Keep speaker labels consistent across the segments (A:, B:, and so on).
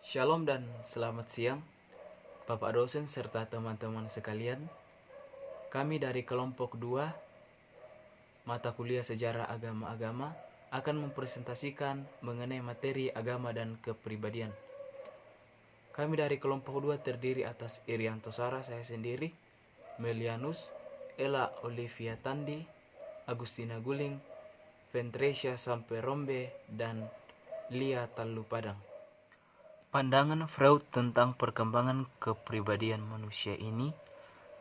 A: Shalom dan selamat siang, Bapak dosen serta teman-teman sekalian. Kami dari kelompok 2 mata kuliah Sejarah Agama-Agama akan mempresentasikan mengenai materi agama dan kepribadian. Kami dari kelompok 2 terdiri atas Irianto Sara, saya sendiri, Melianus, Ella Olivia Tandi, Agustina Guling, Ventresia Samperombe, dan Lia Tallu Padang. Pandangan Freud tentang perkembangan kepribadian manusia ini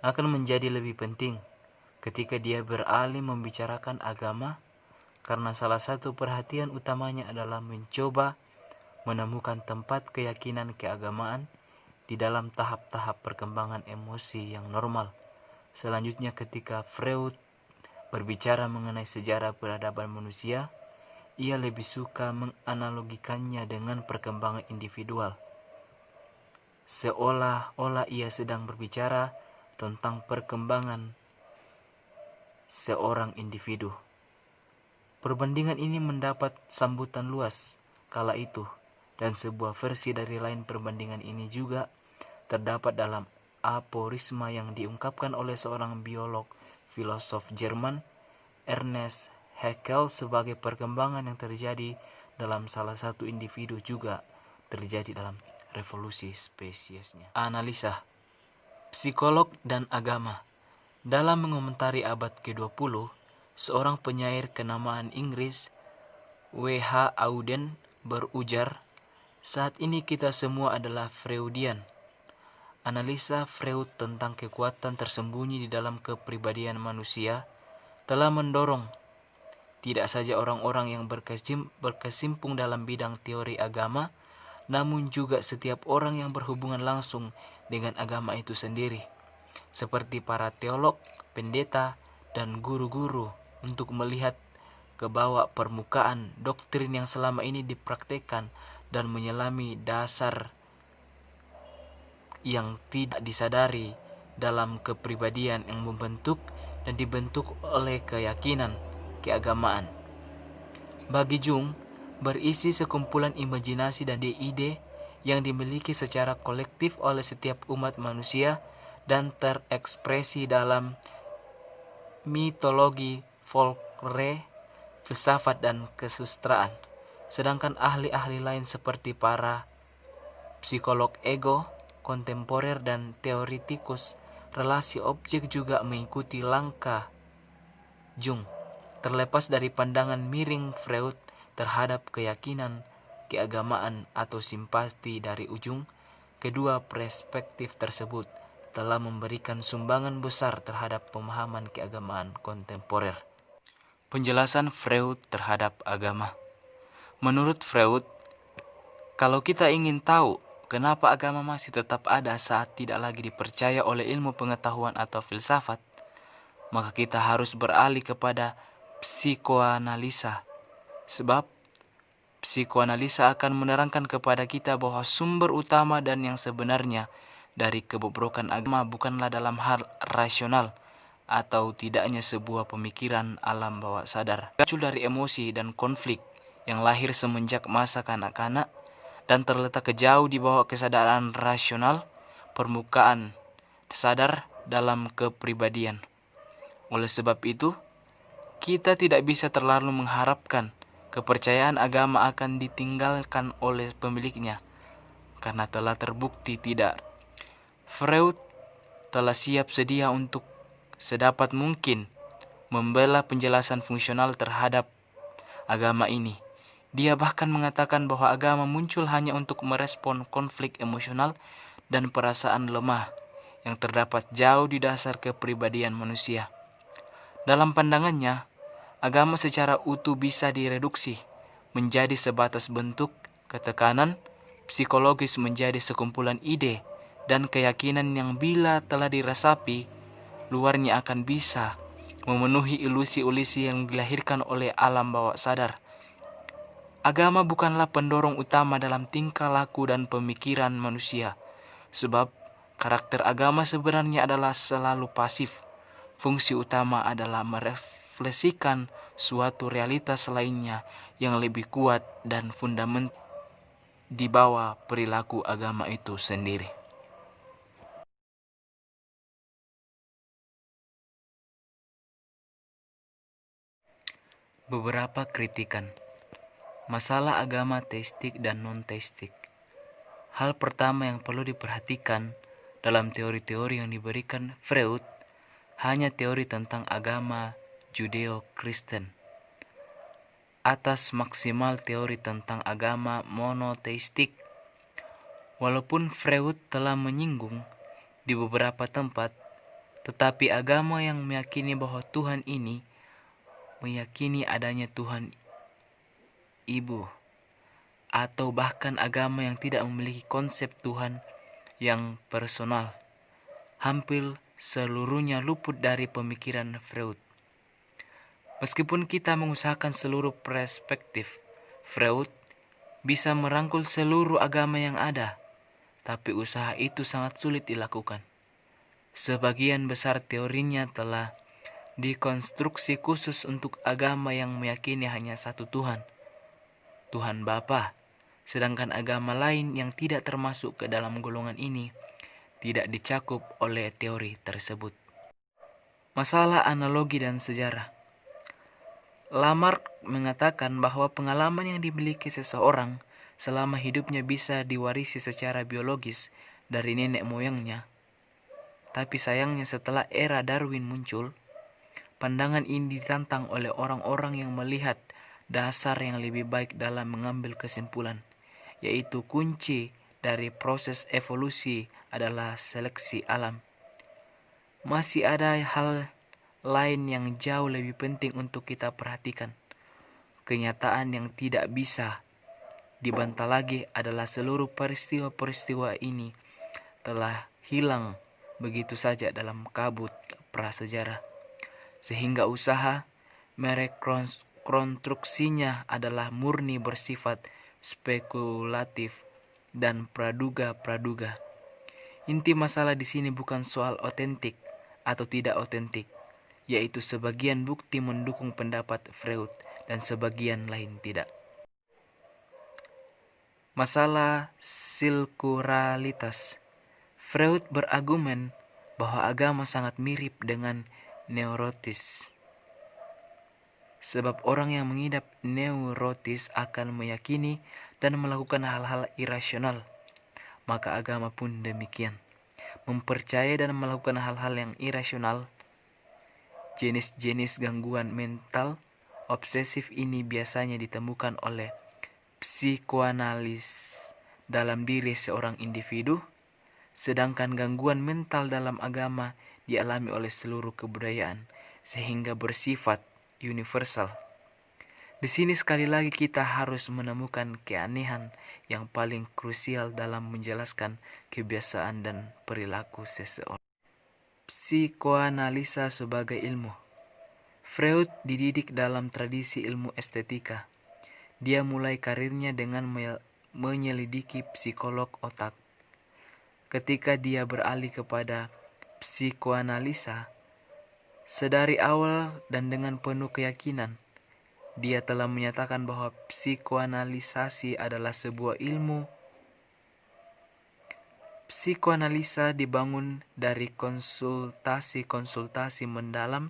A: akan menjadi lebih penting ketika dia beralih membicarakan agama, karena salah satu perhatian utamanya adalah mencoba menemukan tempat keyakinan keagamaan di dalam tahap-tahap perkembangan emosi yang normal. Selanjutnya, ketika Freud berbicara mengenai sejarah peradaban manusia, ia lebih suka menganalogikannya dengan perkembangan individual, seolah-olah ia sedang berbicara tentang perkembangan seorang individu. Perbandingan ini mendapat sambutan luas kala itu, dan sebuah versi dari lain perbandingan ini juga terdapat dalam aforisma yang diungkapkan oleh seorang biolog filosof Jerman, Ernest Haeckel, sebagai perkembangan yang terjadi dalam salah satu individu juga terjadi dalam revolusi spesiesnya. Analisa psikolog dan agama. Dalam mengomentari abad ke-20, seorang penyair kenamaan Inggris, W.H. Auden, berujar, "Saat ini kita semua adalah Freudian." Analisa Freud tentang kekuatan tersembunyi di dalam kepribadian manusia telah mendorong tidak saja orang-orang yang berkesimpung dalam bidang teori agama, namun juga setiap orang yang berhubungan langsung dengan agama itu sendiri, seperti para teolog, pendeta, dan guru-guru, untuk melihat ke bawah permukaan doktrin yang selama ini dipraktekkan dan menyelami dasar yang tidak disadari dalam kepribadian yang membentuk dan dibentuk oleh keyakinan keagamaan. Bagi Jung, berisi sekumpulan imajinasi dan ide yang dimiliki secara kolektif oleh setiap umat manusia dan terekspresi dalam mitologi, folklore, filsafat, dan kesusastraan. Sedangkan ahli-ahli lain seperti para psikolog ego, kontemporer, dan teoritikus relasi objek juga mengikuti langkah Jung. Terlepas dari pandangan miring Freud terhadap keyakinan keagamaan atau simpati dari ujung, kedua perspektif tersebut telah memberikan sumbangan besar terhadap pemahaman keagamaan kontemporer. Penjelasan Freud terhadap agama. Menurut Freud, kalau kita ingin tahu kenapa agama masih tetap ada saat tidak lagi dipercaya oleh ilmu pengetahuan atau filsafat, maka kita harus beralih kepada psikoanalisa. Sebab psikoanalisa akan menerangkan kepada kita bahwa sumber utama dan yang sebenarnya dari kebobrokan agama bukanlah dalam hal rasional atau tidaknya sebuah pemikiran alam bawah sadar, muncul dari emosi dan konflik yang lahir semenjak masa kanak-kanak dan terletak jauh di bawah kesadaran rasional permukaan sadar dalam kepribadian. Oleh sebab itu, kita tidak bisa terlalu mengharapkan kepercayaan agama akan ditinggalkan oleh pemiliknya, karena telah terbukti tidak. Freud telah siap sedia untuk sedapat mungkin membela penjelasan fungsional terhadap agama ini. Dia bahkan mengatakan bahwa agama muncul hanya untuk merespon konflik emosional dan perasaan lemah yang terdapat jauh di dasar kepribadian manusia. Dalam pandangannya, agama secara utuh bisa direduksi menjadi sebatas bentuk ketekanan psikologis, menjadi sekumpulan ide dan keyakinan yang bila telah diresapi, luarnya akan bisa memenuhi ilusi-ilusi yang dilahirkan oleh alam bawah sadar. Agama bukanlah pendorong utama dalam tingkah laku dan pemikiran manusia, sebab karakter agama sebenarnya adalah selalu pasif. Fungsi utama adalah merefleksikan suatu realitas lainnya yang lebih kuat dan fundamental di bawah perilaku agama itu sendiri. Beberapa kritikan. Masalah agama teistik dan non-teistik. Hal pertama yang perlu diperhatikan dalam teori-teori yang diberikan Freud hanya teori tentang agama Judeo-Kristen atas maksimal teori tentang agama monoteistik. Walaupun Freud telah menyinggung di beberapa tempat, tetapi agama yang meyakini bahwa Tuhan ini meyakini adanya Tuhan Ibu, atau bahkan agama yang tidak memiliki konsep Tuhan yang personal, hampir seluruhnya luput dari pemikiran Freud. Meskipun kita mengusahakan seluruh perspektif, Freud bisa merangkul seluruh agama yang ada, tapi usaha itu sangat sulit dilakukan. Sebagian besar teorinya telah dikonstruksi khusus untuk agama yang meyakini hanya satu Tuhan, Tuhan Bapa, sedangkan agama lain yang tidak termasuk ke dalam golongan ini tidak dicakup oleh teori tersebut. Masalah analogi dan sejarah. Lamarck mengatakan bahwa pengalaman yang dimiliki seseorang selama hidupnya bisa diwarisi secara biologis dari nenek moyangnya. Tapi sayangnya setelah era Darwin muncul, pandangan ini ditantang oleh orang-orang yang melihat dasar yang lebih baik dalam mengambil kesimpulan, yaitu kunci dari proses evolusi adalah seleksi alam. Masih ada hal lain yang jauh lebih penting untuk kita perhatikan. Kenyataan yang tidak bisa dibantah lagi adalah seluruh peristiwa-peristiwa ini telah hilang begitu saja dalam kabut prasejarah, sehingga usaha merekonstruksinya adalah murni bersifat spekulatif dan praduga-praduga. Inti masalah di sini bukan soal otentik atau tidak otentik, yaitu sebagian bukti mendukung pendapat Freud dan sebagian lain tidak. Masalah silkuralitas. Freud berargumen bahwa agama sangat mirip dengan neurotis, sebab orang yang mengidap neurotis akan meyakini dan melakukan hal-hal irasional. Maka agama pun demikian, mempercayai dan melakukan hal-hal yang irasional. Jenis-jenis gangguan mental obsesif ini biasanya ditemukan oleh psikoanalis dalam diri seorang individu, sedangkan gangguan mental dalam agama dialami oleh seluruh kebudayaan sehingga bersifat universal. Di sini sekali lagi kita harus menemukan keanehan yang paling krusial dalam menjelaskan kebiasaan dan perilaku seseorang. Psikoanalisa sebagai ilmu. Freud dididik dalam tradisi ilmu estetika. Dia mulai karirnya dengan menyelidiki psikolog otak. Ketika dia beralih kepada psikoanalisa, sedari awal dan dengan penuh keyakinan, dia telah menyatakan bahwa psikoanalisasi adalah sebuah ilmu. Psikoanalisa dibangun dari konsultasi-konsultasi mendalam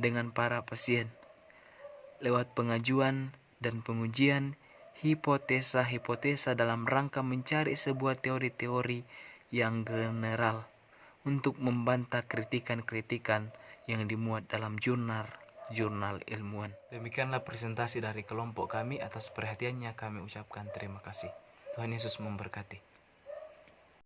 A: dengan para pasien, lewat pengajuan dan pengujian hipotesa-hipotesa dalam rangka mencari sebuah teori-teori yang general untuk membantah kritikan-kritikan yang dimuat dalam jurnal ilmuwan. Demikianlah presentasi dari kelompok kami. Atas perhatiannya kami ucapkan terima kasih. Tuhan Yesus memberkati.